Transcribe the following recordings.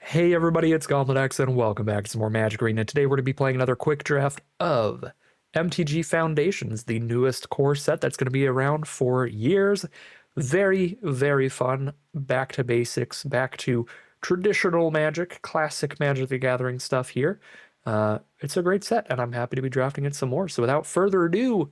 Hey everybody, it's GoblinX and welcome back to some more Magic Arena. Today we're going to be playing another quick draft of MTG Foundations, the newest core set that's going to be around for years. Very, very fun. Back to basics, back to traditional Magic, classic Magic the Gathering stuff here. It's a great set and I'm happy to be drafting it some more. So without further ado,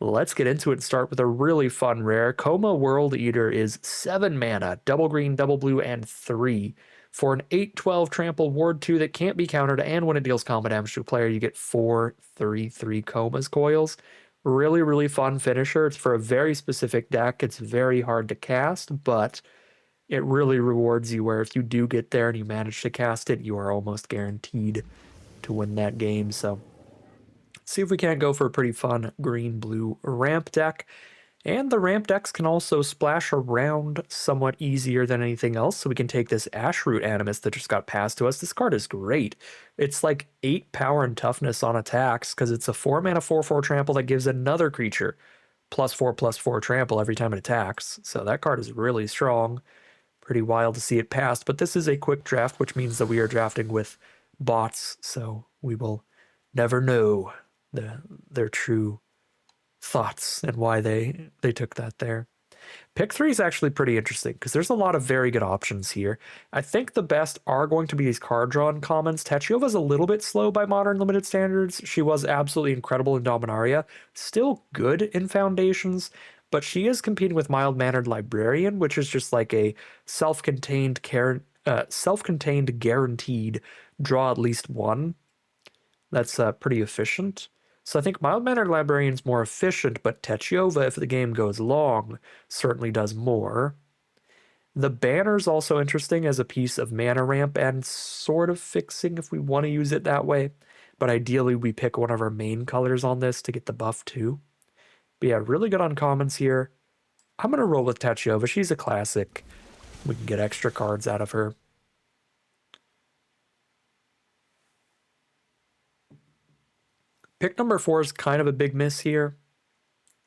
let's get into it and start with a really fun rare. Koma World Eater is 7 mana, double green, double blue, and 3. For an 8/12 trample ward 2 that can't be countered, and when it deals combat damage to a player, you get 4/3/3 Koma's coils. Really, really fun finisher. It's for a very specific deck. It's very hard to cast, but it really rewards you where if you do get there and you manage to cast it, you are almost guaranteed to win that game. So see if we can't go for a pretty fun green-blue ramp deck. And the ramp decks can also splash around somewhat easier than anything else. So we can take this Ashroot Animus that just got passed to us. This card is great. It's like 8 power and toughness on attacks because it's a 4 mana 4/4 trample that gives another creature +4/+4 trample every time it attacks. So that card is really strong. Pretty wild to see it passed. But this is a quick draft, which means that we are drafting with bots. So we will never know their true thoughts and why they took that there. Pick 3 is actually pretty interesting because there's a lot of very good options here. I think the best are going to be these card draw commons. Tachiova's a little bit slow by modern limited standards. She was absolutely incredible in Dominaria, still good in Foundations, but she is competing with Mild-Mannered Librarian, which is just like a self-contained guaranteed draw at least one. That's pretty efficient. So I think Mild-Mannered Librarian's more efficient, but Tachiova, if the game goes long, certainly does more. The banner's also interesting as a piece of mana ramp and sort of fixing if we want to use it that way. But ideally, we pick one of our main colors on this to get the buff too. But yeah, really good uncommons here. I'm going to roll with Tachiova. She's a classic. We can get extra cards out of her. Pick number 4 is kind of a big miss here.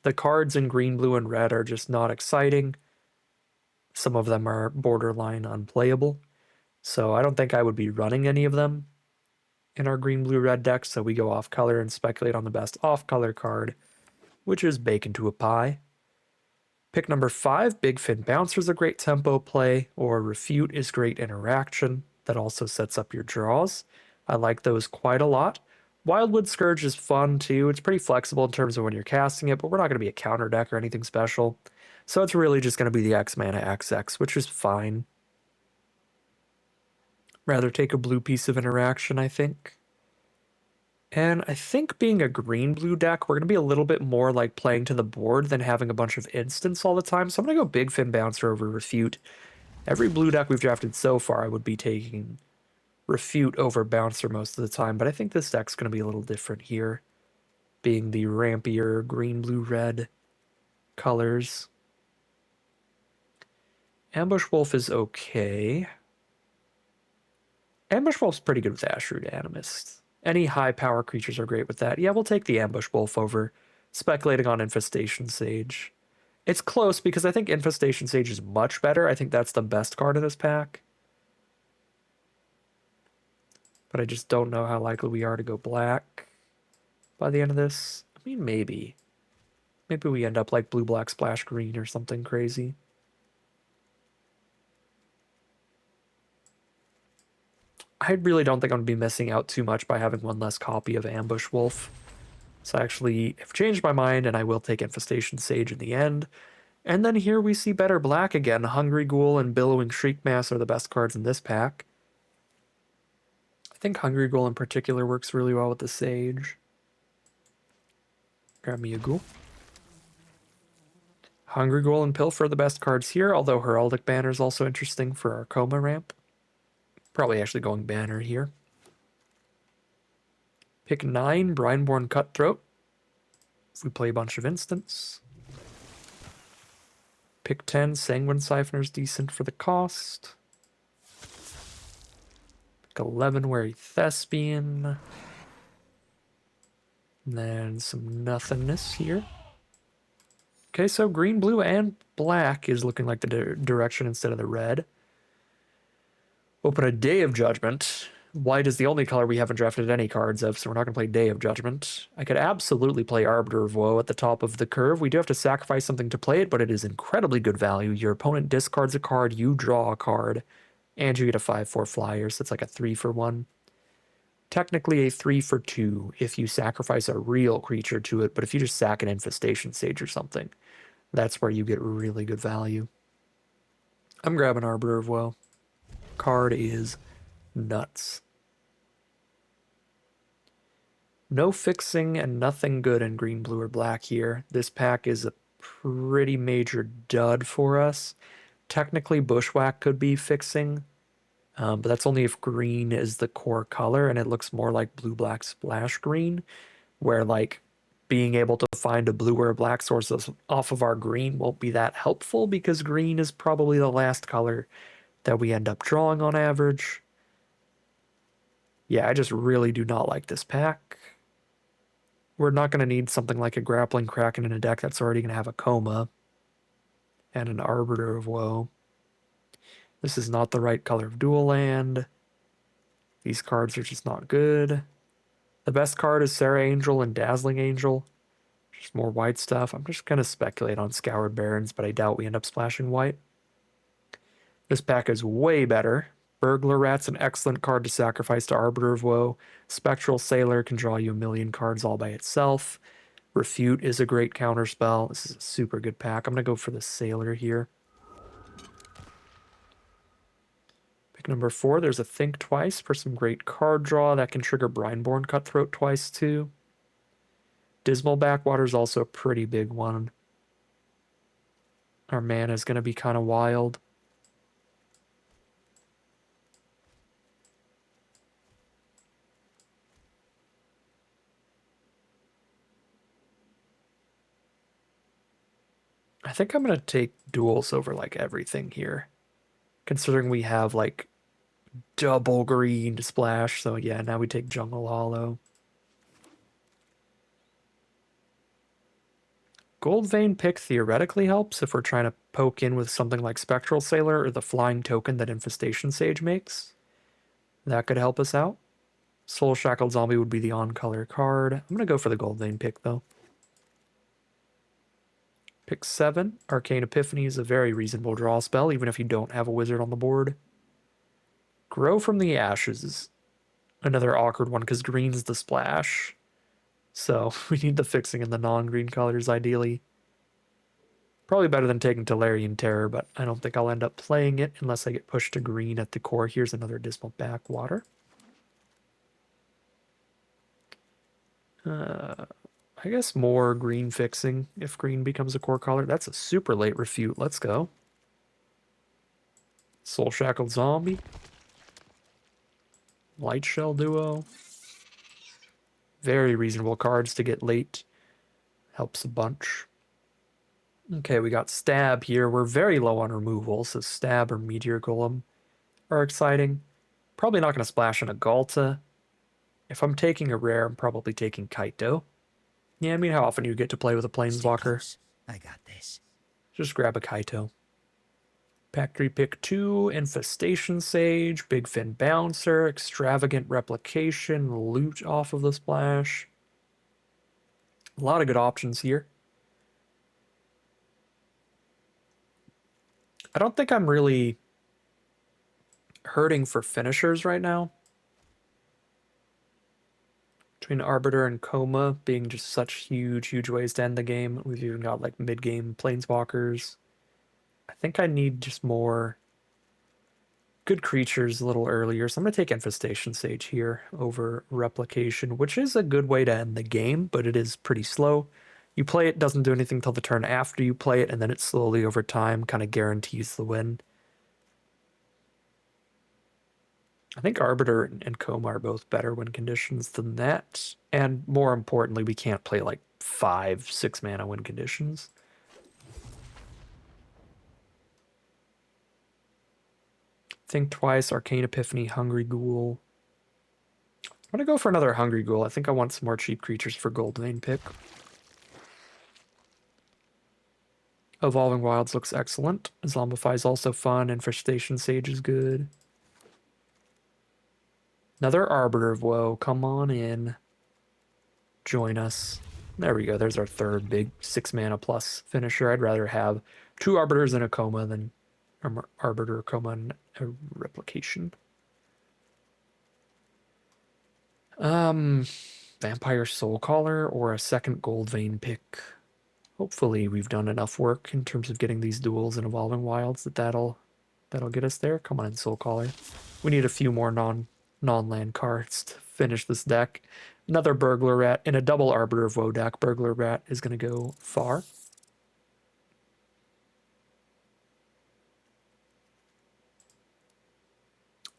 The cards in green, blue, and red are just not exciting. Some of them are borderline unplayable. So I don't think I would be running any of them in our green, blue, red deck. So we go off color and speculate on the best off color card, which is Bake into a Pie. Pick number 5, Big Fin Bouncer is a great tempo play, or Refute is great interaction. That also sets up your draws. I like those quite a lot. Wildwood Scourge is fun too. It's pretty flexible in terms of when you're casting it, but we're not going to be a counter deck or anything special. So it's really just going to be the X mana XX, which is fine. Rather take a blue piece of interaction, I think. And I think being a green-blue deck, we're going to be a little bit more like playing to the board than having a bunch of instants all the time. So I'm going to go Big Fin Bouncer over Refute. Every blue deck we've drafted so far, I would be taking Refute over Bouncer most of the time, but I think this deck's going to be a little different here, being the rampier green, blue, red colors. Ambush Wolf is okay. Ambush Wolf's pretty good with Ashroot Animist. Any high power creatures are great with that. Yeah, we'll take the Ambush Wolf over speculating on Infestation Sage. It's close because I think Infestation Sage is much better. I think that's the best card in this pack. But I just don't know how likely we are to go black by the end of this. I mean, maybe. Maybe we end up like blue, black, splash green or something crazy. I really don't think I'm going to be missing out too much by having one less copy of Ambush Wolf. So I actually have changed my mind and I will take Infestation Sage in the end. And then here we see better black again. Hungry Ghoul and Billowing Shriekmass are the best cards in this pack. I think Hungry Ghoul in particular works really well with the Sage. Grab me a Ghoul. Hungry Ghoul and Pilfer are the best cards here, although Heraldic Banner is also interesting for our Koma ramp. Probably actually going Banner here. Pick 9, Brineborn Cutthroat. If we play a bunch of instants. Pick 10, Sanguine Siphoner's decent for the cost. 11 Wary Thespian. And then some nothingness here. Okay, so green, blue, and black is looking like the direction instead of the red. Open a Day of Judgment. White is the only color we haven't drafted any cards of, so we're not going to play Day of Judgment. I could absolutely play Arbiter of Woe at the top of the curve. We do have to sacrifice something to play it, but it is incredibly good value. Your opponent discards a card, you draw a card, and you get a 5/4 flyer, so it's like a 3-for-1. Technically a 3-for-2 if you sacrifice a real creature to it, but if you just sack an Infestation Sage or something, that's where you get really good value. I'm grabbing Arbiter of Woe. Card is nuts. No fixing and nothing good in green, blue, or black here. This pack is a pretty major dud for us. Technically, Bushwhack could be fixing, but that's only if green is the core color and it looks more like blue, black, splash green, where like being able to find a blue or a black source off of our green won't be that helpful because green is probably the last color that we end up drawing on average. Yeah, I just really do not like this pack. We're not going to need something like a Grappling Kraken in a deck that's already going to have a Koma and an Arbiter of Woe. This is not the right color of dual land. These cards are just not good. The best card is Sarah Angel and Dazzling Angel. Just more white stuff. I'm just going to speculate on Scoured Barrens, but I doubt we end up splashing white. This pack is way better. Burglar Rat's an excellent card to sacrifice to Arbiter of Woe. Spectral Sailor can draw you a million cards all by itself. Refute is a great counterspell. This is a super good pack. I'm going to go for the Sailor here. Pick number 4. There's a Think Twice for some great card draw. That can trigger Brineborn Cutthroat twice too. Dismal Backwater is also a pretty big one. Our mana is going to be kind of wild. I think I'm going to take duels over like everything here, considering we have like double green to splash. So yeah, now we take Jungle Hollow. Gold Vein Pick theoretically helps if we're trying to poke in with something like Spectral Sailor or the flying token that Infestation Sage makes. That could help us out. Soul Shackled Zombie would be the on-color card. I'm going to go for the Gold Vein Pick though. Pick 7. Arcane Epiphany is a very reasonable draw spell, even if you don't have a wizard on the board. Grow from the Ashes is another awkward one because green's the splash. So we need the fixing in the non-green colors ideally. Probably better than taking Tolarian Terror, but I don't think I'll end up playing it unless I get pushed to green at the core. Here's another Dismal Backwater. I guess more green fixing if green becomes a core color. That's a super late refute. Let's go. Soul Shackled Zombie. Light Shell Duo. Very reasonable cards to get late. Helps a bunch. Okay, we got Stab here. We're very low on removal, so Stab or Meteor Golem are exciting. Probably not going to splash in a Galta. If I'm taking a rare, I'm probably taking Kaito. Yeah, I mean, how often do you get to play with a Planeswalker? I got this. Just grab a Kaito. Pack 3, pick 2, Infestation Sage, Big Fin Bouncer, Extravagant Replication, loot off of the splash. A lot of good options here. I don't think I'm really hurting for finishers right now. Between Arbiter and Koma being just such huge ways to end the game. We've even got like mid-game Planeswalkers. I think I need just more good creatures a little earlier. So I'm going to take Infestation Sage here over Replication, which is a good way to end the game, but it is pretty slow. You play it, doesn't do anything till the turn after you play it, and then it slowly over time kind of guarantees the win. I think Arbiter and Koma are both better win conditions than that. And more importantly, we can't play like 5-6 mana win conditions. Think Twice, Arcane Epiphany, Hungry Ghoul. I'm going to go for another Hungry Ghoul. I think I want some more cheap creatures for Gold Vein pick. Evolving Wilds looks excellent. Zombify is also fun. Infestation Sage is good. Another Arbiter of Woe. Come on in. Join us. There we go. There's our third big 6 mana plus finisher. I'd rather have 2 Arbiters and a Koma than Arbiter, Koma, and a Replication. Vampire Soulcaller or a second Gold Vein pick. Hopefully we've done enough work in terms of getting these duels and Evolving Wilds that'll get us there. Come on, Soulcaller. We need a few more non-land cards to finish this deck. Another Burglar Rat in a double Arbiter of Woe deck. Burglar Rat is going to go far.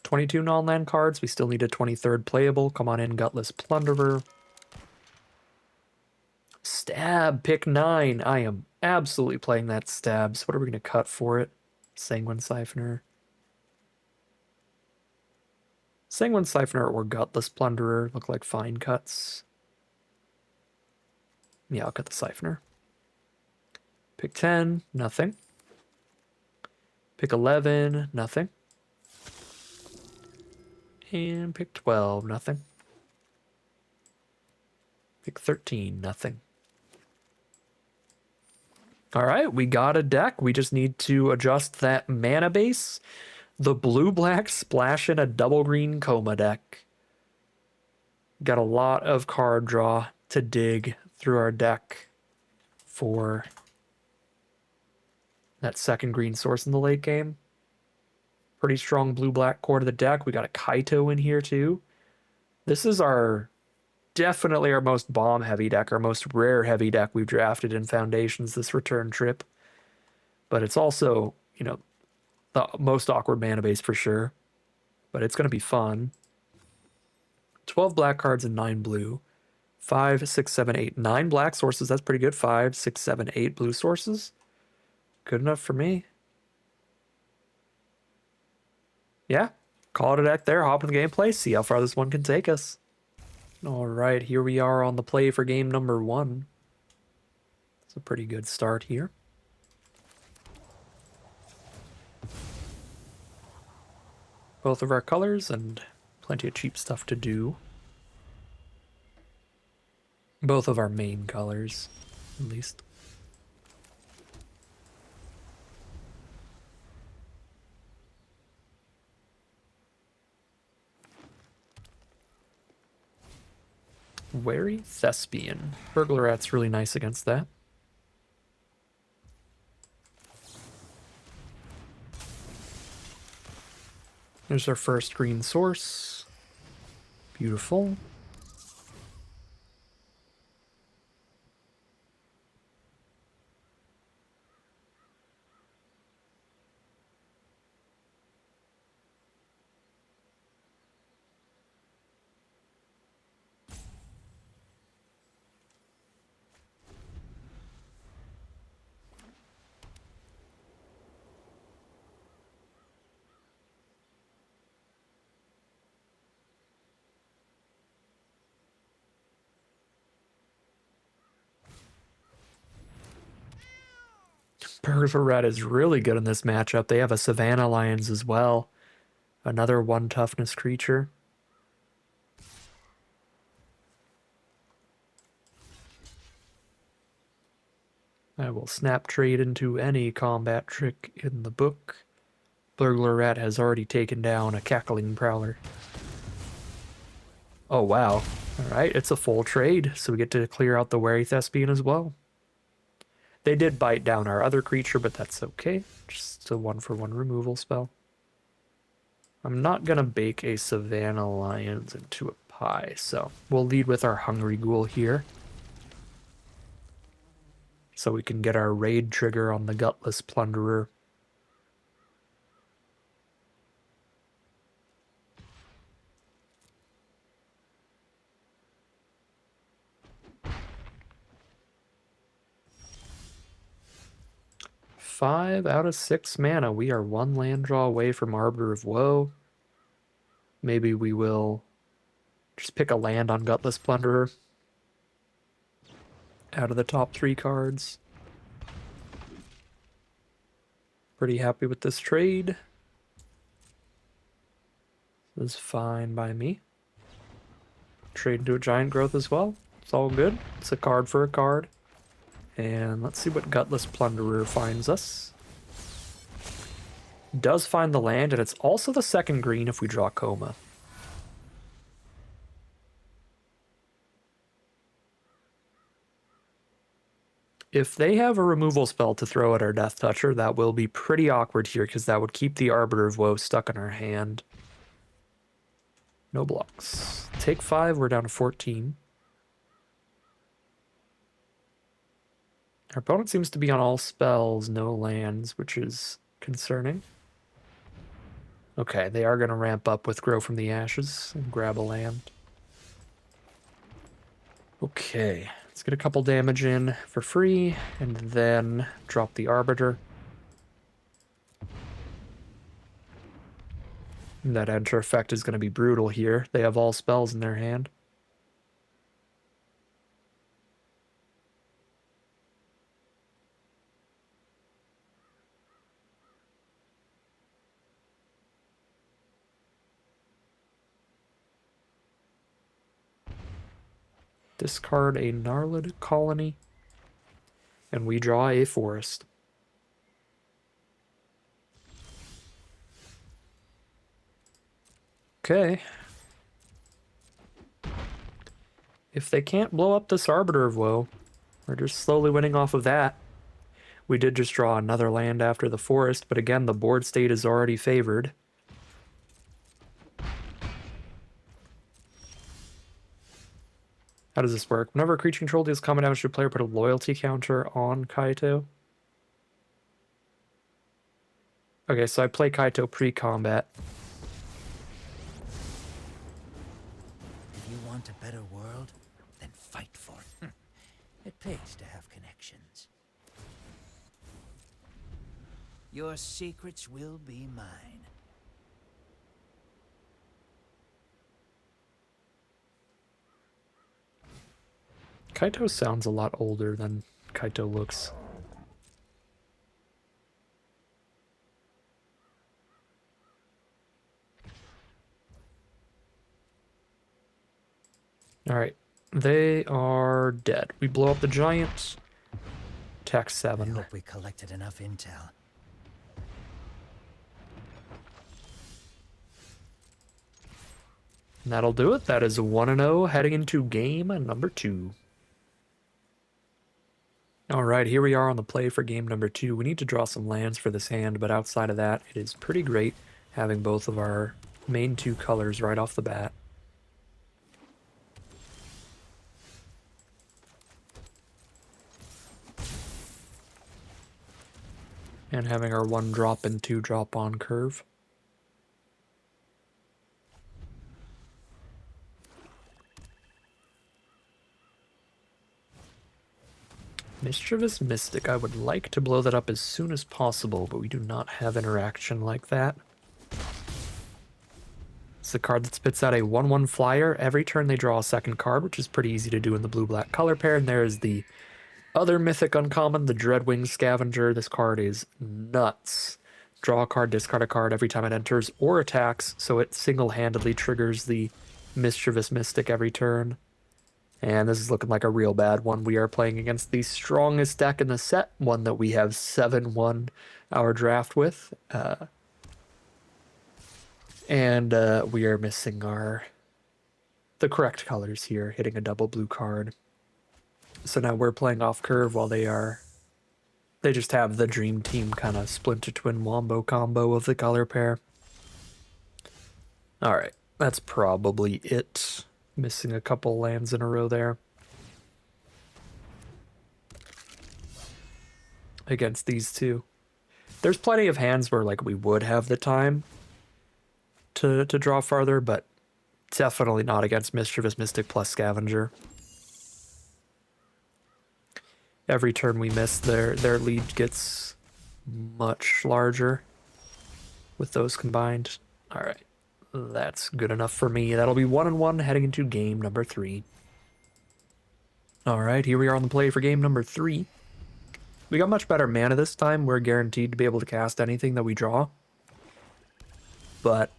$22 non-land cards. We still need a 23rd playable. Come on in, Gutless Plunderer. Stab, pick 9. I am absolutely playing that Stabs. What are we going to cut for it? Sanguine Siphoner. Sanguine Siphoner or Gutless Plunderer look like fine cuts. Yeah, I'll cut the Siphoner. Pick 10, nothing. Pick 11, nothing. And pick 12, nothing. Pick 13, nothing. All right, we got a deck. We just need to adjust that mana base. The blue-black splash in a double green Koma deck. Got a lot of card draw to dig through our deck for that second green source in the late game. Pretty strong blue-black core to the deck. We got a Kaito in here too. This is definitely our most bomb-heavy deck, our most rare-heavy deck we've drafted in Foundations this return trip. But it's also, you know, the most awkward mana base for sure. But it's going to be fun. 12 black cards and 9 blue. 5, 6, 7, 8, 9 black sources. That's pretty good. 5, 6, 7, 8 blue sources. Good enough for me. Yeah, call it a deck there. Hop in the gameplay. See how far this one can take us. All right, here we are on the play for game number 1. It's a pretty good start here. Both of our colors and plenty of cheap stuff to do. Both of our main colors, at least. Wary Thespian. Burglar Rat's really nice against that. There's our first green source. Beautiful. Burglar Rat is really good in this matchup. They have a Savannah Lions as well. Another 1 toughness creature. I will snap trade into any combat trick in the book. Burglar Rat has already taken down a Cackling Prowler. Oh, wow. Alright, it's a full trade, so we get to clear out the Wary Thespian as well. They did bite down our other creature, but that's okay. Just a 1-for-1 removal spell. I'm not going to bake a Savannah Lions into a pie, so we'll lead with our Hungry Ghoul here. So we can get our raid trigger on the Gutless Plunderer. Five out of 6 mana. We are 1 land draw away from Arbiter of Woe. Maybe we will just pick a land on Gutless Plunderer out of the top 3 cards. Pretty happy with this trade. This is fine by me. trade into a giant growth as well. It's all good. It's a card for a card. And let's see what Gutless Plunderer finds us. Does find the land, and it's also the second green if we draw Koma. If they have a removal spell to throw at our Death Toucher, that will be pretty awkward here, because that would keep the Arbiter of Woe stuck in our hand. No blocks. Take 5, we're down to 14. Our opponent seems to be on all spells, no lands, which is concerning. Okay, they are going to ramp up with Grow from the Ashes and grab a land. Okay, let's get a couple damage in for free, and then drop the Arbiter. That enter effect is going to be brutal here. They have all spells in their hand. Discard a Gnarlid Colony, and we draw a Forest. Okay. If they can't blow up this Arbiter of Woe, we're just slowly winning off of that. We did just draw another land after the Forest, but again, the board state is already favored. How does this work? Whenever a creature controlled deals combat damage to a player, put a loyalty counter on Kaito. Okay, so I play Kaito pre-combat. If you want a better world, then fight for it. It pays to have connections. Your secrets will be mine. Kaito sounds a lot older than Kaito looks. Alright, they are dead. We blow up the giants. Attack 7. I hope we collected enough intel. And that'll do it. That is 1-0 heading into game number 2. Alright, here we are on the play for game number 2. We need to draw some lands for this hand, but outside of that, it is pretty great having both of our main 2 colors right off the bat. And having our 1-drop and 2-drop on curve. Mischievous Mystic. I would like to blow that up as soon as possible, but we do not have interaction like that. It's the card that spits out a 1/1 flyer. Every turn they draw a second card, which is pretty easy to do in the blue-black color pair. And there is the other mythic uncommon, the Dreadwing Scavenger. This card is nuts. Draw a card, discard a card every time it enters or attacks, so it single-handedly triggers the Mischievous Mystic every turn. And this is looking like a real bad one. We are playing against the strongest deck in the set, one that we have 7-1 our draft with. And we are missing the correct colors here, hitting a double blue card. So now we're playing off curve while they just have the Dream Team kind of Splinter Twin Wombo combo of the color pair. Alright, that's probably it. Missing a couple lands in a row there. Against these two. There's plenty of hands where like we would have the time to draw farther, but definitely not against Mischievous Mystic plus Scavenger. Every turn we miss, their lead gets much larger with those combined. Alright. That's good enough for me. That'll be 1-1 heading into game number 3. Alright, here we are on the play for game number 3. We got much better mana this time. We're guaranteed to be able to cast anything that we draw. But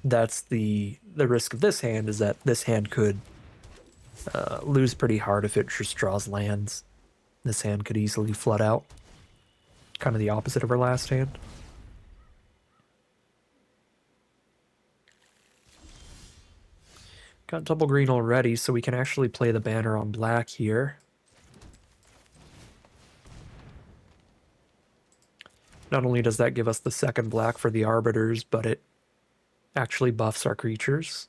that's the risk of this hand, is that this hand could lose pretty hard if it just draws lands. This hand could easily flood out. Kind of the opposite of our last hand. Got double green already, so we can actually play the banner on black here. Not only does that give us the second black for the Arbiters, but it actually buffs our creatures.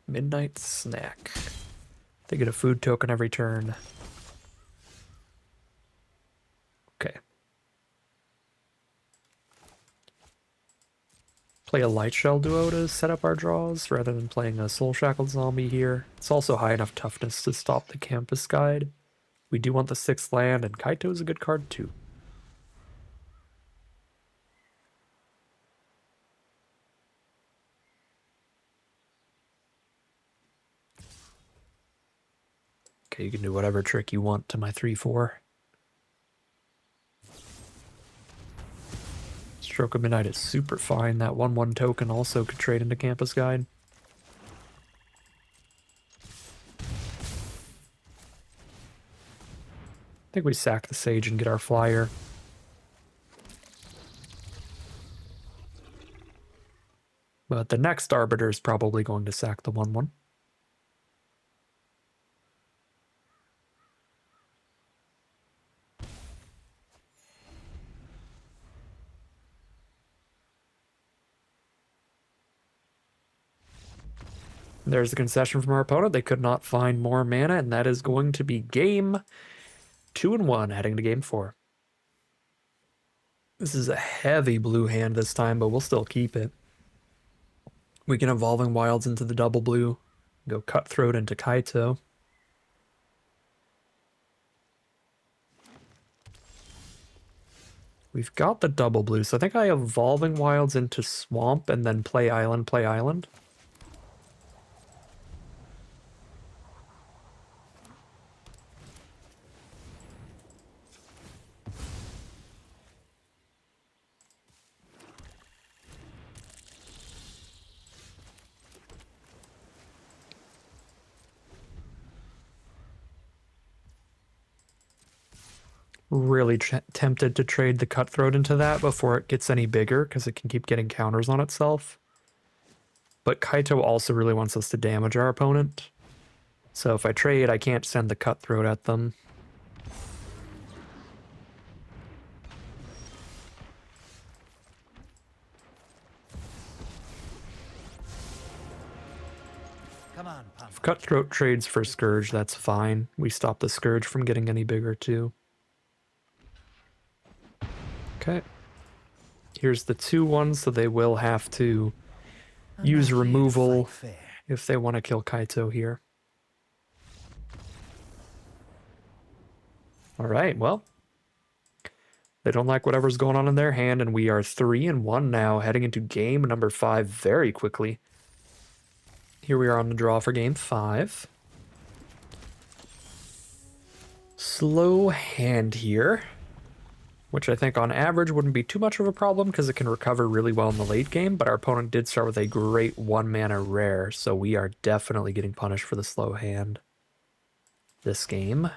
Midnight Snack. They get a food token every turn. Okay. Play a Light Shell duo to set up our draws rather than playing a Soul Shackled Zombie here. It's also high enough toughness to stop the Campus Guide. We do want the 6th land, and Kaito is a good card too. Okay, you can do whatever trick you want to my 3/4. Stroke of Midnight is super fine. That 1/1 token also could trade into Campus Guide. I think we sack the Sage and get our flyer. But the next Arbiter is probably going to sack the 1/1. There's the concession from our opponent. They could not find more mana, and that is going to be game 2-1 heading to game 4. This is a heavy blue hand this time, but we'll still keep it. We can Evolving Wilds into the double blue, go Cutthroat into Kaito. We've got the double blue, so I think I Evolving Wilds into Swamp and then play Island, play Island. Really tempted to trade the Cutthroat into that before it gets any bigger, because it can keep getting counters on itself. But Kaito also really wants us to damage our opponent. So if I trade, I can't send the Cutthroat at them. Come on, If Cutthroat trades for Scourge, that's fine. We stop the Scourge from getting any bigger too. Okay. Here's the 2/1, so they will have to use removal if they want to kill Kaito here. Alright, well. They don't like whatever's going on in their hand, and we are 3-1 now, heading into game number 5 very quickly. Here we are on the draw for game 5. Slow hand here, which I think on average wouldn't be too much of a problem because it can recover really well in the late game, but our opponent did start with a great 1-mana rare, so we are definitely getting punished for the slow hand this game.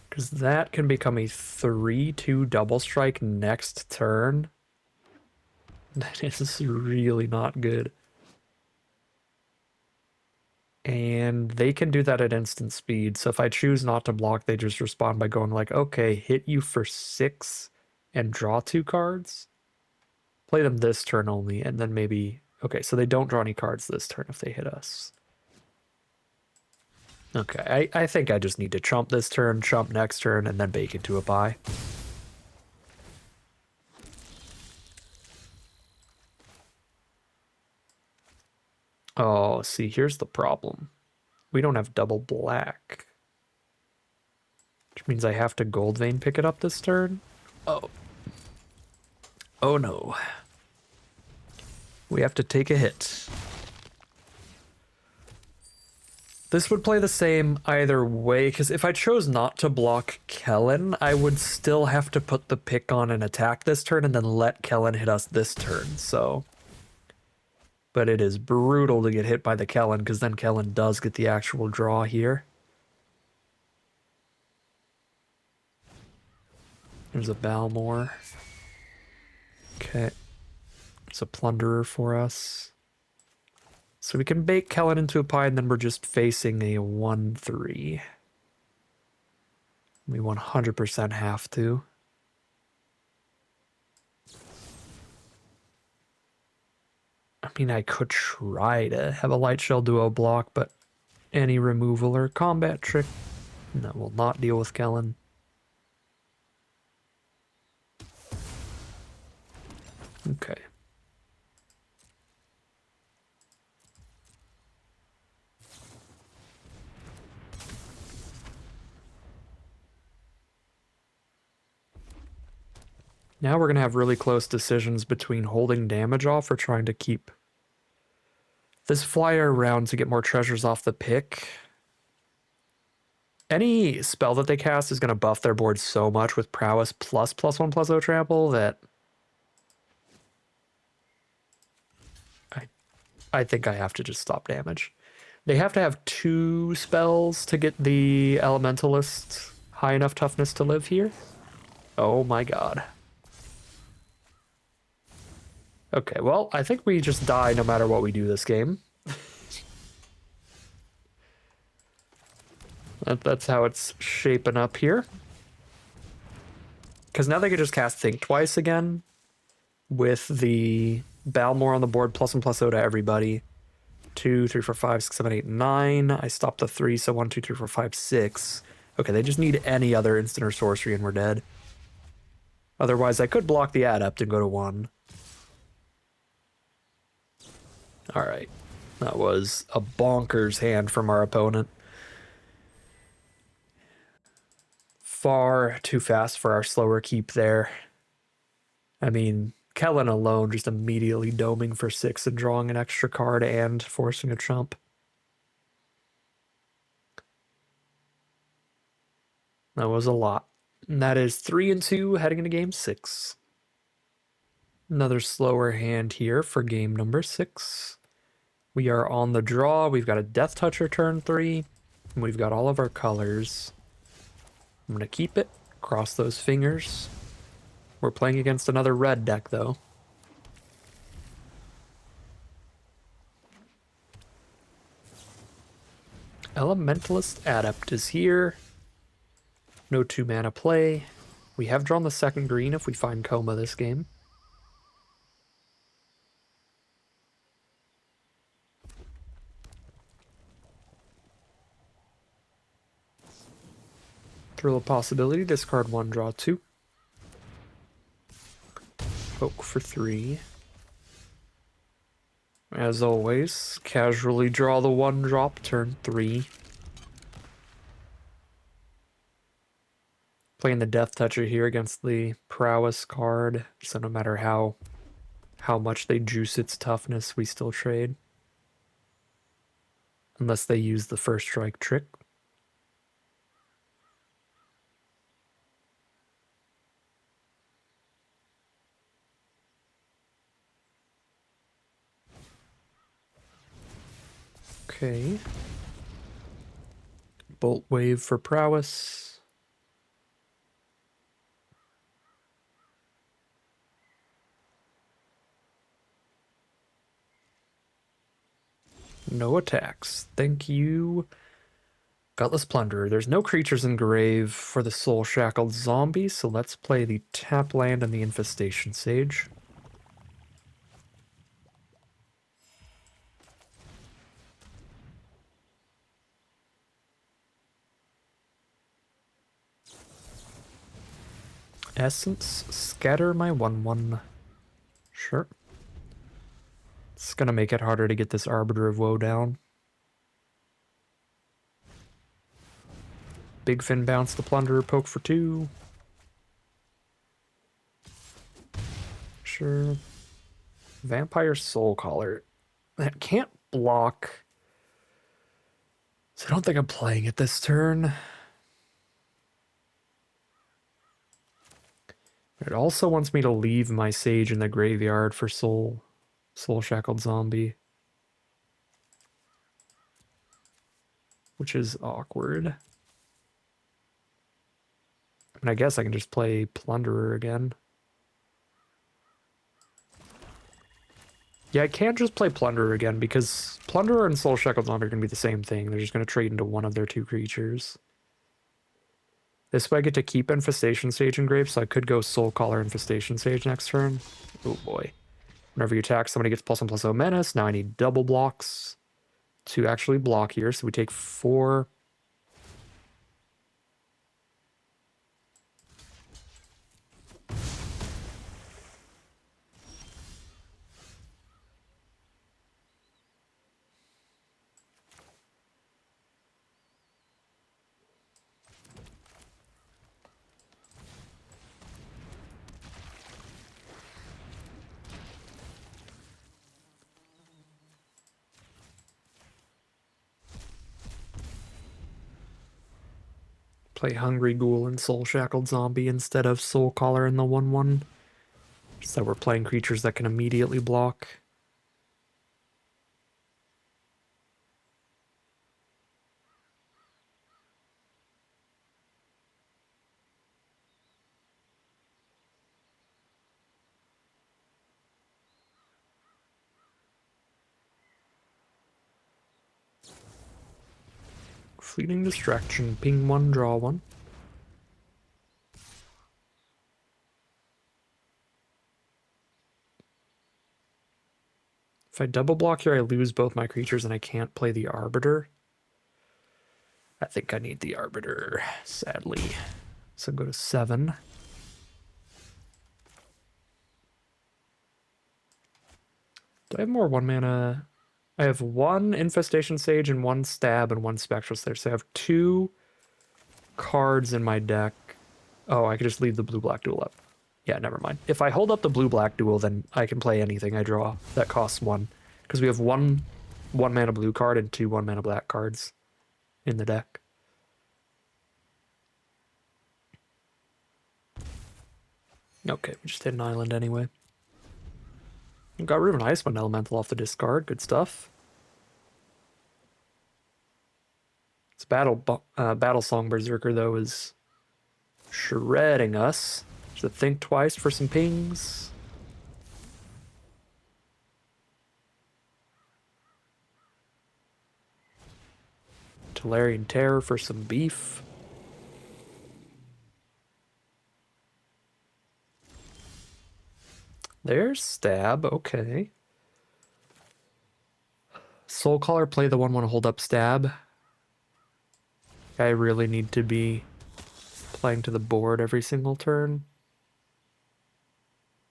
Because that can become a 3/2 double strike next turn. That is really not good. And they can do that at instant speed. So if I choose not to block, they just respond by going like, okay, hit you for 6 and draw 2 cards. Play them this turn only, and then maybe... Okay, so they don't draw any cards this turn if they hit us. Okay, I think I just need to chump this turn, chump next turn, and then bake into a bye. Oh, see, here's the problem. We don't have double black. Which means I have to Gold Vein pick it up this turn. Oh, Oh no. We have to take a hit. This would play the same either way, because if I chose not to block Kellen, I would still have to put the pick on and attack this turn and then let Kellen hit us this turn, so... But it is brutal to get hit by the Kellen, because then Kellen does get the actual draw here. There's a Balmor. Okay. There's a Plunderer for us. So we can bake Kellen into a pie, and then we're just facing a 1-3. We 100% have to. I mean, I could try to have a Light Shell Duo block, but any removal or combat trick that will not deal with Kellen. Okay. Now we're going to have really close decisions between holding damage off or trying to keep this flyer around to get more treasures off the pick. Any spell that they cast is going to buff their board so much with prowess plus +1/+0 trample that I think I have to just stop damage. They have to have 2 spells to get the Elementalist high enough toughness to live here. Oh my god. Okay, well, I think we just die no matter what we do this game. That's how it's shaping up here. Because now they can just cast Think Twice again with the Balmor on the board, +1/+0 to everybody. 2, 3, 4, 5, 6, 7, 8, 9. I stopped the 3, so 1, 2, 3, 4, 5, 6. Okay, they just need any other instant or sorcery and we're dead. Otherwise, I could block the Adept and go to 1. Alright. That was a bonkers hand from our opponent. Far too fast for our slower keep there. I mean, Kellen alone just immediately doming for 6 and drawing an extra card and forcing a chump. That was a lot. And that is 3-2 heading into game 6. Another slower hand here for game number 6. We are on the draw. We've got a Death Toucher turn 3. And we've got all of our colors. I'm going to keep it. Cross those fingers. We're playing against another red deck, though. Elementalist Adept is here. No 2-mana play. We have drawn the second green if we find Koma this game. Thrill of Possibility, discard 1, draw 2. Poke for 3. As always, casually draw the 1-drop, turn 3. Playing the Death Toucher here against the Prowess card, so no matter how much they juice its toughness, we still trade. Unless they use the first strike trick. Okay. Bolt Wave for Prowess. No attacks. Thank you. Gutless Plunderer. There's no creatures in grave for the Soul Shackled Zombie, so let's play the tap land and the Infestation Sage. Essence, scatter my 1/1. Sure. It's gonna make it harder to get this Arbiter of Woe down. Big Fin bounce the Plunderer, poke for 2. Archer. Vampire Soul Collar. That can't block. So I don't think I'm playing it this turn. It also wants me to leave my Sage in the graveyard for Soul Shackled Zombie. Which is awkward. I mean, I guess I can just play Plunderer again. Yeah, I can't just play Plunderer again because Plunderer and Soul Shackled Zombie are going to be the same thing. They're just going to trade into one of their two creatures. This way I get to keep Infestation Sage engraved, so I could go Soul Collar Infestation Sage next turn. Oh boy. Whenever you attack, somebody gets +1/+0 menace. Now I need double blocks to actually block here, so we take 4. Play Hungry Ghoul and Soul Shackled Zombie instead of Soul Collar in the 1/1. So we're playing creatures that can immediately block. Fleeting Distraction, ping 1, draw 1. If I double block here, I lose both my creatures and I can't play the Arbiter. I think I need the Arbiter, sadly. So go to 7. Do I have more 1 mana? I have 1 Infestation Sage and 1 Stab and 1 Spectral Sage. So I have 2 cards in my deck. Oh, I could just leave the blue-black duel up. Yeah, never mind. If I hold up the blue-black duel, then I can play anything I draw that costs 1. Because we have 1 mana blue card and 2 1 mana black cards in the deck. Okay, we just hit an island anyway. Got rid of an Icewind Elemental off the discard. Good stuff. This Battle Song Berserker, though, is shredding us. Should think twice for some pings. Tolarian Terror for some beef. There's Stab, okay. Soul Collar, play the 1/1 hold up Stab. I really need to be playing to the board every single turn.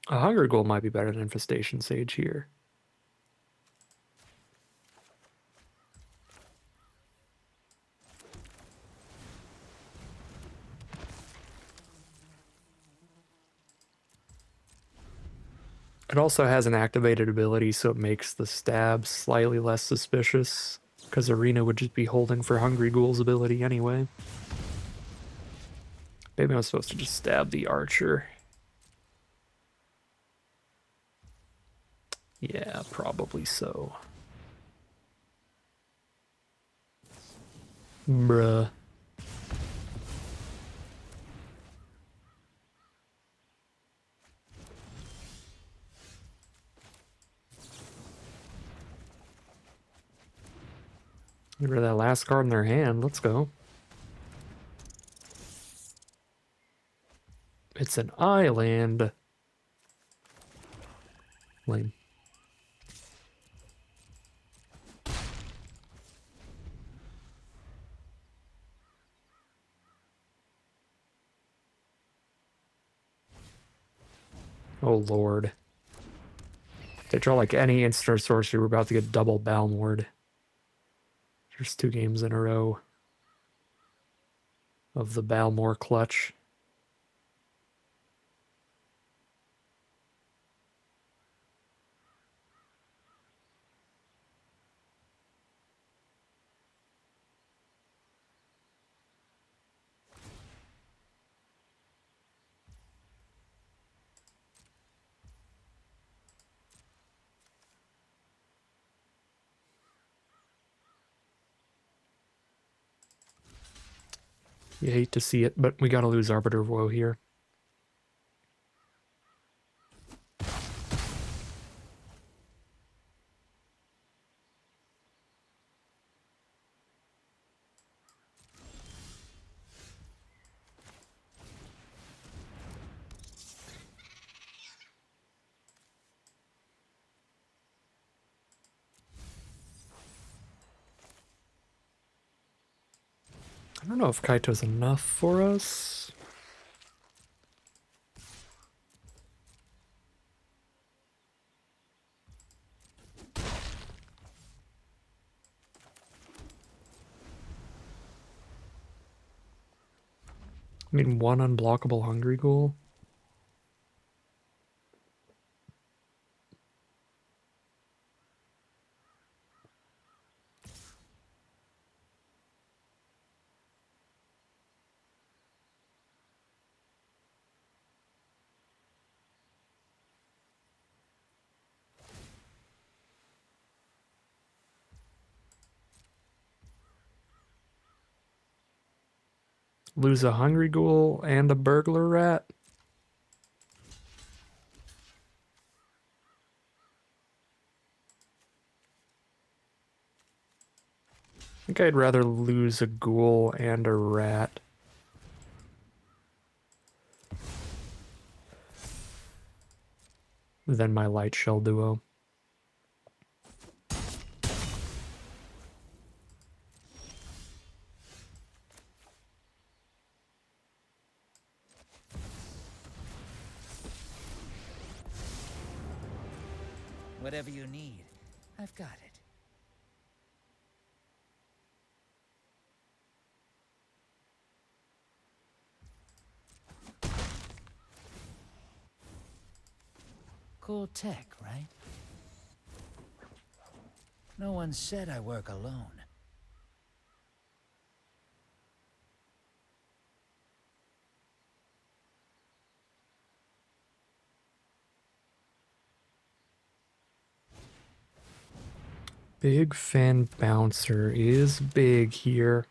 A Hunger Ghoul might be better than Infestation Sage here. It also has an activated ability, so it makes the Stab slightly less suspicious, because Arena would just be holding for Hungry Ghoul's ability anyway. Maybe I'm supposed to just stab the Archer. Yeah, probably so. Bruh. Get rid of that last card in their hand. Let's go. It's an island. Lame. Oh lord. If they draw like any instant or sorcery, we're about to get double Balmord. There's 2 games in a row of the Balmor clutch. You hate to see it, but we gotta lose Arbiter of Woe here. I don't know if Kaito's enough for us. I mean, one unblockable Hungry Ghoul. Lose a Hungry Ghoul and a Burglar Rat. I think I'd rather lose a Ghoul and a Rat. Than my Light Shell duo. Whatever you need, I've got it. Cool tech, right? No one said I work alone. Big Fan Bouncer is big here.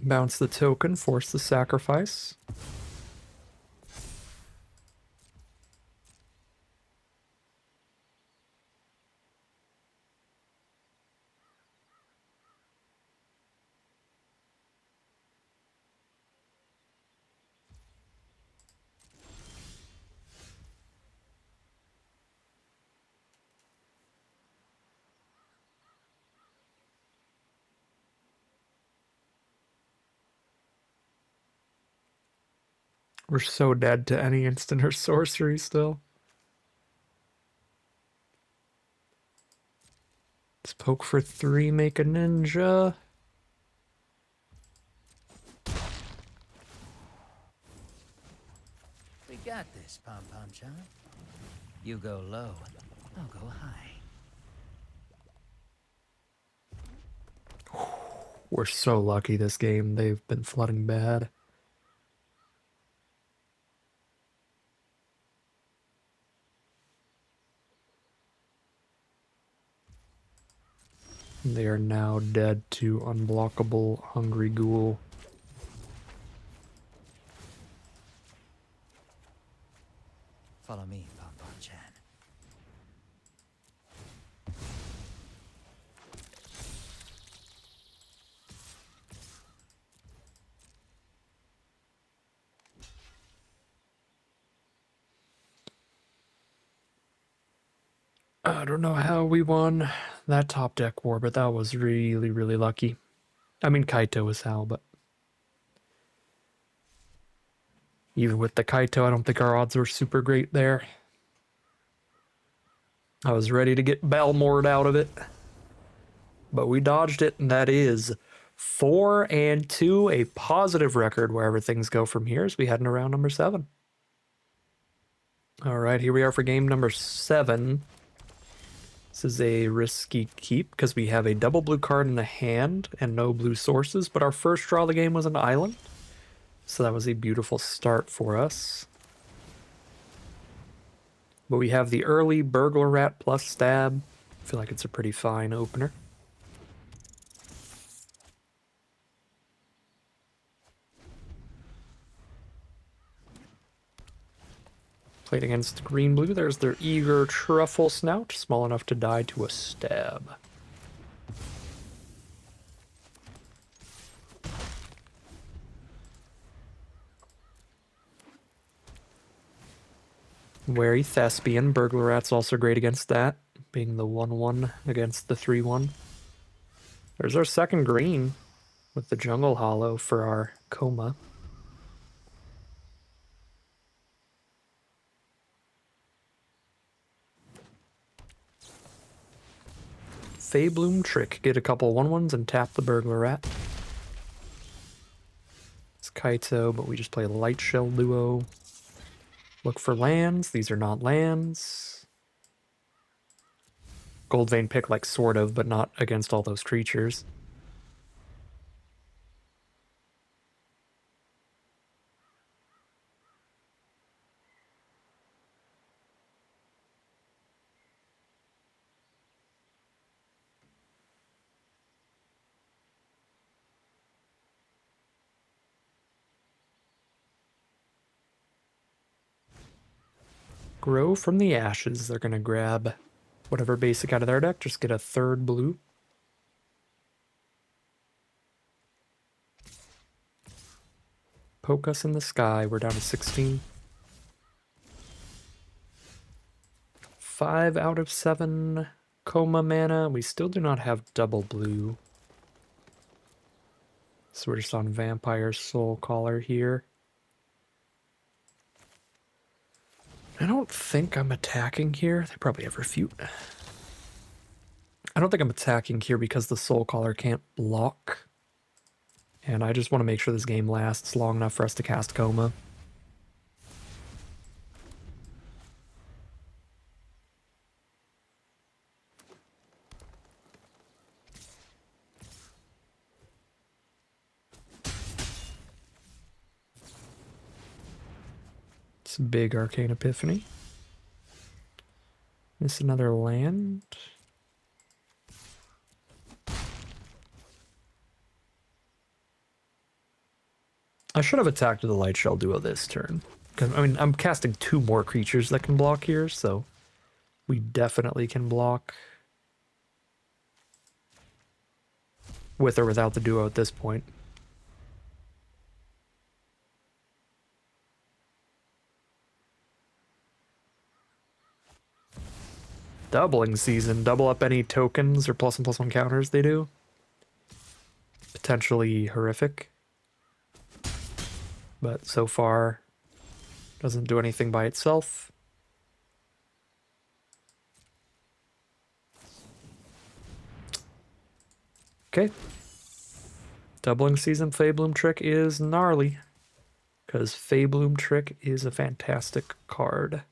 Bounce the token, force the sacrifice. We're so dead to any instant or sorcery still. Let's poke for 3, make a ninja. We got this, Pom Pom Chan. You go low, I'll go high. We're so lucky this game. They've been flooding bad. They are now dead to unblockable Hungry Ghoul. Follow me, Pom Pom Chan. I don't know how we won that top deck war, but that was really, really lucky. I mean, Kaito was how, but even with the Kaito, I don't think our odds were super great there. I was ready to get Balmored out of it, but we dodged it, and that is 4-2, a positive record wherever things go from here as we head into round number 7. All right, here we are for game number 7. This is a risky keep because we have a double blue card in the hand and no blue sources, but our first draw of the game was an island. So that was a beautiful start for us. But we have the early Burglar Rat plus Stab. I feel like it's a pretty fine opener. Played against green-blue. There's their Eager Truffle Snout, small enough to die to a Stab. Wary Thespian. Burglar Rat's also great against that, being the 1-1 against the 3-1. There's our second green with the Jungle Hollow for our Koma. Feybloom Trick. Get a couple 1-1s and tap the Burglar Rat. It's Kaito, but we just play Light Shell Duo. Look for lands. These are not lands. Gold Vein pick, like, sort of, but not against all those creatures. Grow from the Ashes. They're going to grab whatever basic out of their deck. Just get a third blue. Poke us in the sky. We're down to 16. 5 out of 7 Koma mana. We still do not have double blue. So we're just on Vampire Soul Caller here. I don't think I'm attacking here. They probably have Refute. I don't think I'm attacking here because the Soul Caller can't block. And I just want to make sure this game lasts long enough for us to cast Koma. It's a big Arcane Epiphany. Miss another land. I should have attacked with the Light Shell Duo this turn. I mean, I'm casting 2 more creatures that can block here, so we definitely can block. With or without the duo at this point. Doubling Season. Double up any tokens or +1/+1 counters they do. Potentially horrific. But so far, doesn't do anything by itself. Okay. Doubling Season Feybloom Trick is gnarly. Because Feybloom Trick is a fantastic card.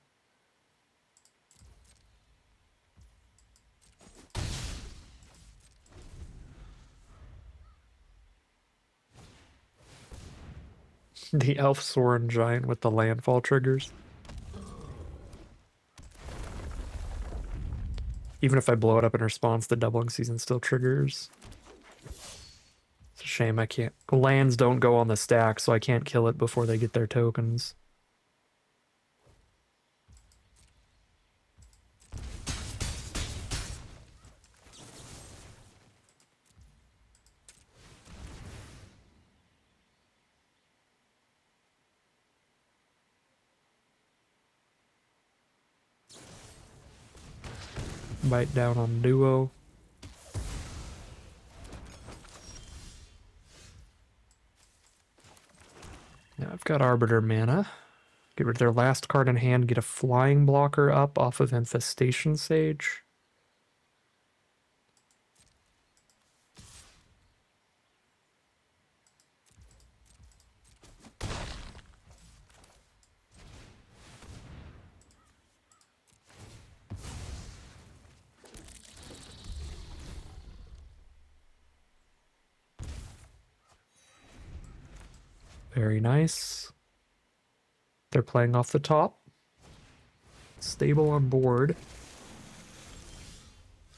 The Elf Soren Giant with the landfall triggers. Even if I blow it up in response, the Doubling Season still triggers. It's a shame I can't... Lands don't go on the stack, so I can't kill it before they get their tokens. Bite down on duo. Now I've got Arbiter mana. Get rid of their last card in hand, get a flying blocker up off of Infestation Sage. Very nice. They're playing off the top. Stable on board.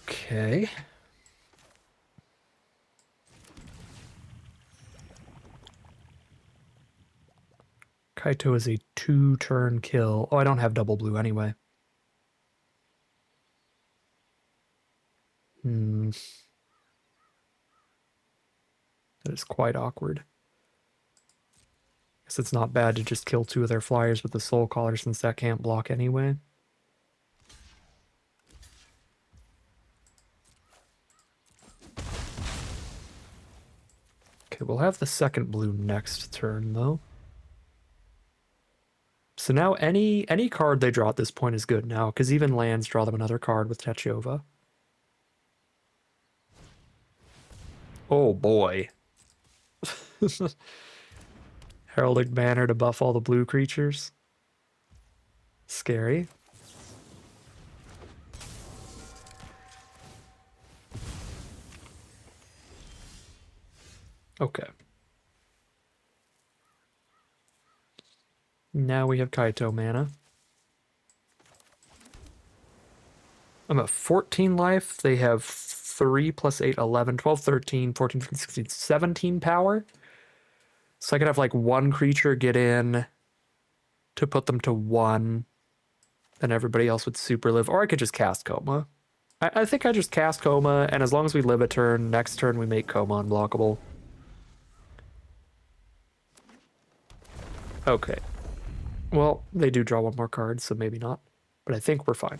Okay. Kaito is a 2-turn kill. Oh, I don't have double blue anyway. That is quite awkward. Guess it's not bad to just kill 2 of their flyers with the Soul Collar since that can't block anyway. Okay, we'll have the second blue next turn, though. So now any card they draw at this point is good now, because even lands draw them another card with Techova. Oh boy. Heraldic Banner to buff all the blue creatures. Scary. Okay. Now we have Kaito mana. I'm at 14 life. They have 3 plus 8, 11, 12, 13, 14, 15, 16, 17 power. So I could have like 1 creature get in to put them to 1. Then everybody else would super live. Or I could just cast Koma. I think I just cast Koma, and as long as we live a turn, next turn we make Koma unblockable. Okay. Well, they do draw 1 more card, so maybe not. But I think we're fine.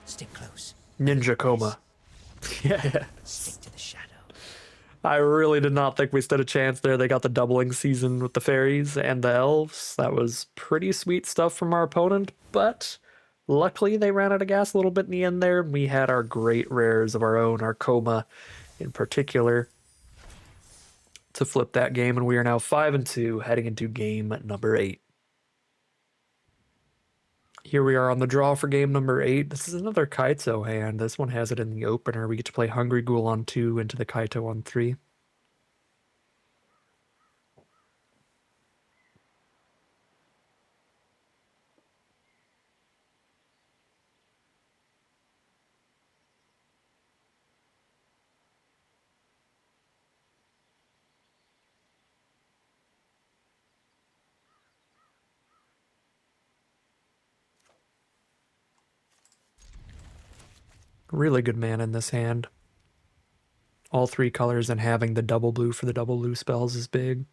Stick close. Ninja Koma. Yeah. Stick to the shadow. I really did not think we stood a chance there. They got the doubling season with the fairies and the elves. That was pretty sweet stuff from our opponent, but luckily they ran out of gas a little bit in the end there. We had our great rares of our own, our Koma in particular, to flip that game, and we are now 5-2 heading into game number 8. Here we are on the draw for game number 8. This is another Kaito hand. This one has it in the opener. We get to play Hungry Ghoul on 2 into the Kaito on 3. Really good mana in this hand. All 3 colors and having the double blue for the double blue spells is big.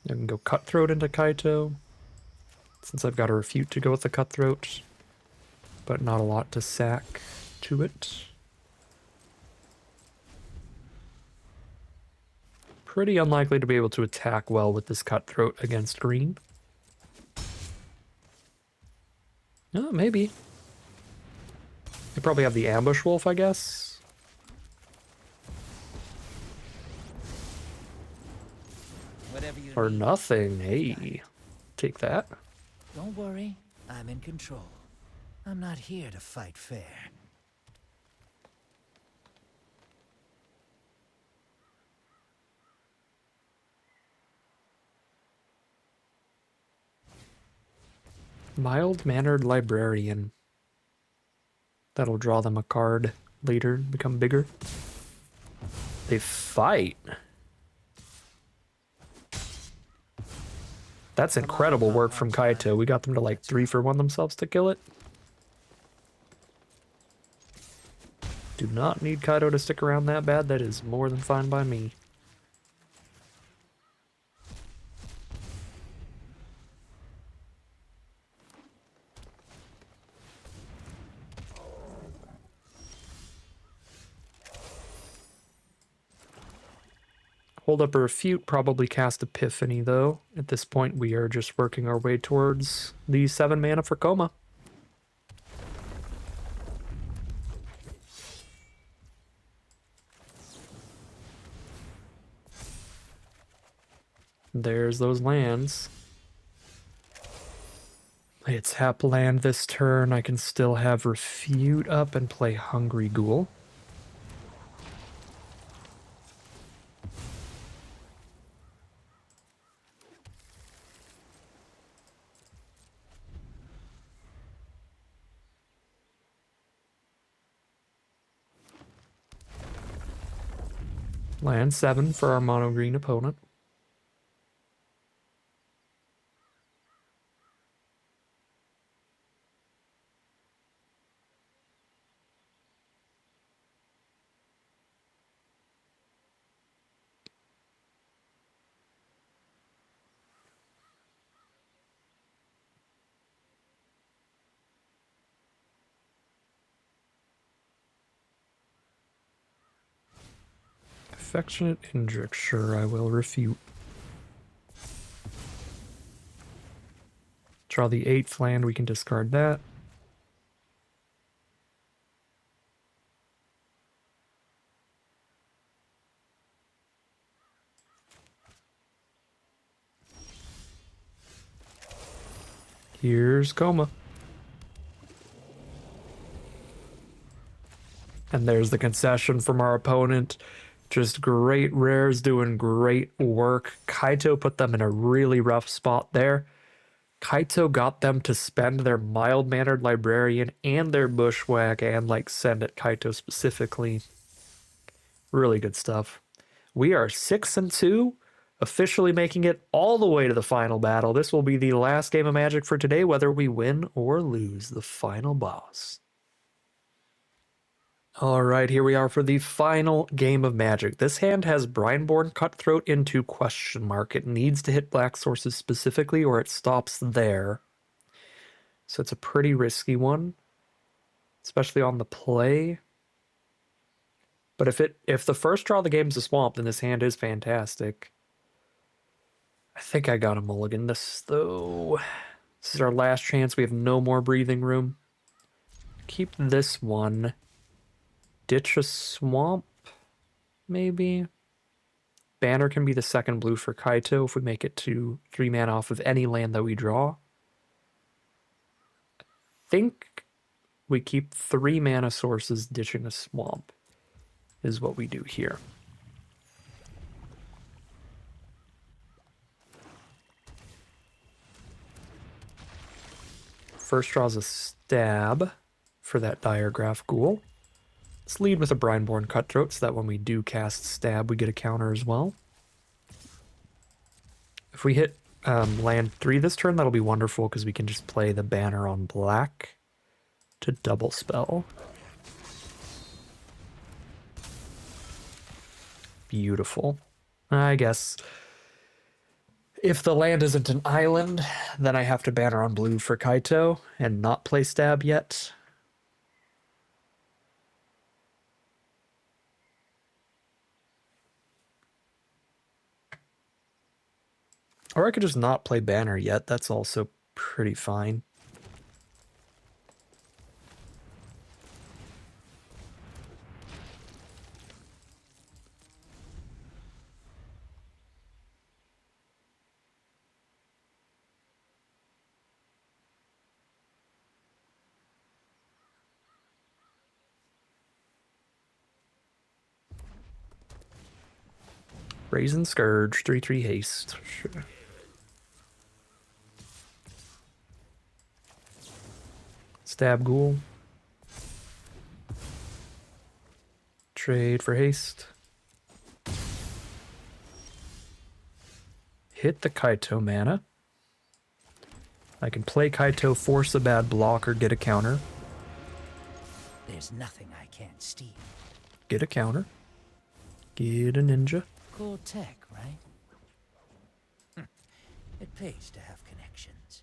I can go Cutthroat into Kaito, since I've got a Refute to go with the Cutthroat, but not a lot to sack to it. Pretty unlikely to be able to attack well with this Cutthroat against green. Oh, maybe. They probably have the Ambush Wolf, I guess. Whatever you Or need. nothing. Hey, take that. Don't worry, I'm in control. I'm not here to fight fair. Mild-mannered Librarian. That'll draw them a card later, become bigger. They fight. That's incredible work from Kaito. We got them to like 3-for-1 themselves to kill it. Do not need Kaito to stick around that bad. That is more than fine by me. Hold up a Refute, probably cast Epiphany though. At this point we are just working our way towards the 7 mana for Koma. There's those lands. It's Hap land this turn. I can still have Refute up and play Hungry Ghoul. Land 7 for our mono green opponent. Affectionate Indrik, sure, I will refute. Draw the 8th land, we can discard that. Here's Koma. And there's the concession from our opponent. Just great rares doing great work. Kaito put them in a really rough spot there. Kaito got them to spend their mild-mannered librarian and their bushwhack and like send it Kaito specifically. Really good stuff. We are 6-2, officially making it all the way to the final battle. This will be the last game of Magic for today, whether we win or lose the final boss. All right, here we are for the final game of Magic. This hand has Brineborn Cutthroat into question mark. It needs to hit black sources specifically or it stops there. So it's a pretty risky one, especially on the play. But if the first draw of the game is a swamp, then this hand is fantastic. I think I got a mulligan this, though. This is our last chance. We have no more breathing room. Keep this one. Ditch a swamp, maybe? Banner can be the second blue for Kaito if we make it to 3 mana off of any land that we draw. I think we keep 3 mana sources ditching a swamp is what we do here. First draws a stab for that Diregraph Ghoul. Let's lead with a Brineborn Cutthroat so that when we do cast Stab, we get a counter as well. If we hit land 3 this turn, that'll be wonderful because we can just play the Banner on black to double spell. Beautiful. I guess if the land isn't an island, then I have to Banner on blue for Kaito and not play Stab yet. Or I could just not play Banner yet. That's also pretty fine. Brazen Scourge, 3/3 haste. Sure. Stab Ghoul. Trade for haste. Hit the Kaito mana. I can play Kaito, force a bad block, or get a counter. There's nothing I can't steal. Get a counter. Get a ninja. Cool tech, right? It pays to have connections.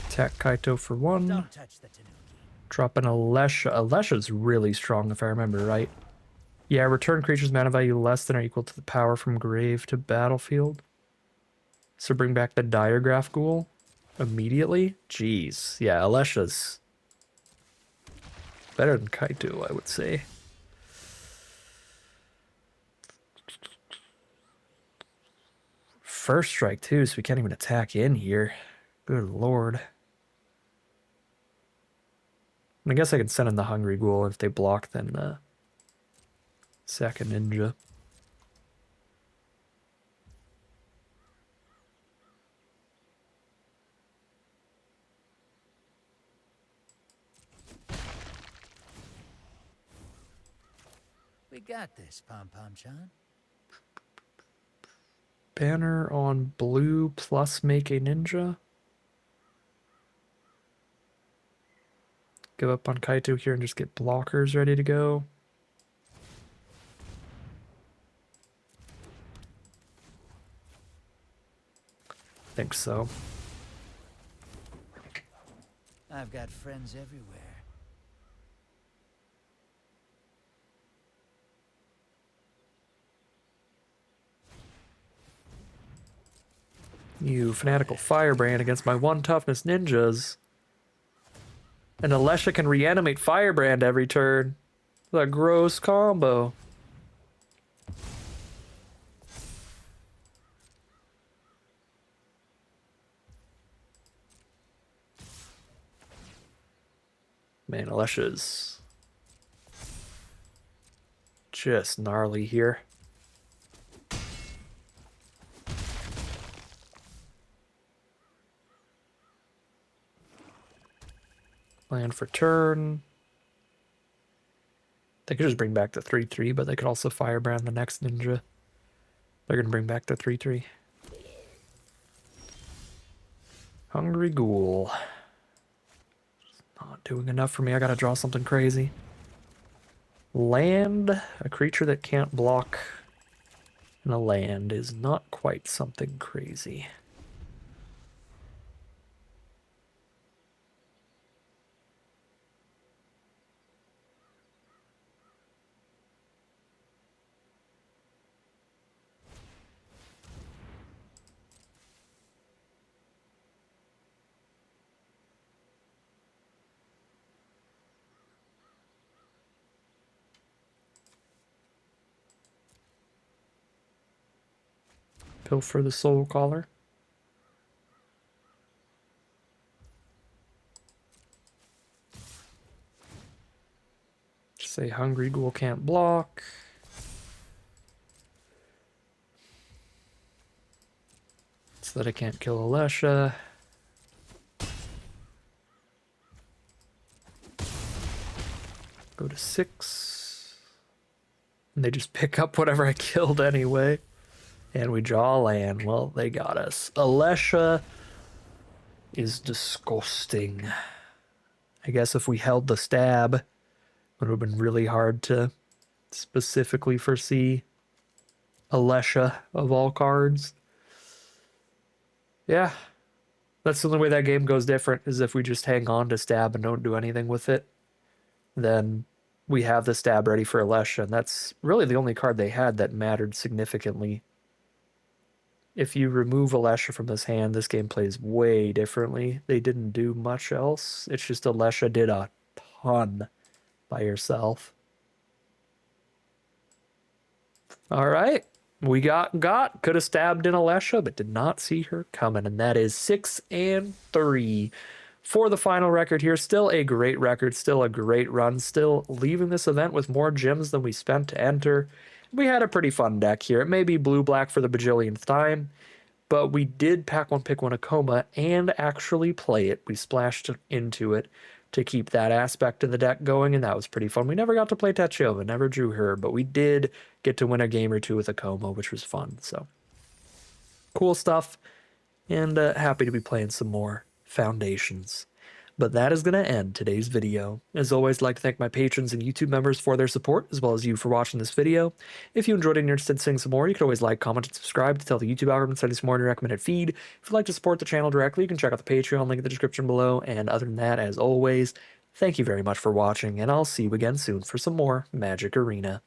Attack Kaito for 1. Don't touch the Tanuki. Drop an Alesha. Alesha's really strong if I remember right. Yeah, return creatures mana value less than or equal to the power from grave to battlefield. So bring back the Diregraph Ghoul immediately? Jeez. Yeah, Alesha's better than Kaito, I would say. First strike too, so we can't even attack in here. Good lord. I guess I can send in the Hungry Ghoul. If they block, then sack a ninja. We got this, Pom Pom Chan. Banner on blue plus make a ninja. Give up on Kaito here and just get blockers ready to go. Think so. I've got friends everywhere. You fanatical firebrand against my 1 toughness ninjas. And Alesha can reanimate firebrand every turn. What a gross combo. Man, Alesha's just gnarly here. Land for turn. They could just bring back the 3/3, but they could also firebrand the next ninja. They're going to bring back the 3/3. Hungry Ghoul. Not doing enough for me. I got to draw something crazy. Land, a creature that can't block in a land, is not quite something crazy. Pilfer the Soul Caller. Just say Hungry Ghoul can't block. So that I can't kill Alesha. Go to 6. And they just pick up whatever I killed anyway. And we draw land. Well, they got us. Alesha is disgusting. I guess if we held the stab, it would have been really hard to specifically foresee Alesha of all cards. Yeah. That's the only way that game goes different, is if we just hang on to stab and don't do anything with it. Then we have the stab ready for Alesha, and that's really the only card they had that mattered significantly. If you remove Alesha from this hand, this game plays way differently. They didn't do much else. It's just Alesha did a ton by herself. All right. We got. Could have stabbed in Alesha, but did not see her coming. And that is 6-3 for the final record here. Still a great record. Still a great run. Still leaving this event with more gems than we spent to enter. We had a pretty fun deck here. It may be blue-black for the bajillionth time, but we did pack one, pick one, a Koma, and actually play it. We splashed into it to keep that aspect of the deck going, and that was pretty fun. We never got to play Tachova, never drew her, but we did get to win a game or two with a Koma, which was fun. So cool stuff, and happy to be playing some more Foundations. But that is going to end today's video. As always, I'd like to thank my patrons and YouTube members for their support, as well as you for watching this video. If you enjoyed it and you're interested in seeing some more, you can always like, comment, and subscribe to tell the YouTube algorithm to send you some more in your recommended feed. If you'd like to support the channel directly, you can check out the Patreon link in the description below. And other than that, as always, thank you very much for watching, and I'll see you again soon for some more Magic Arena.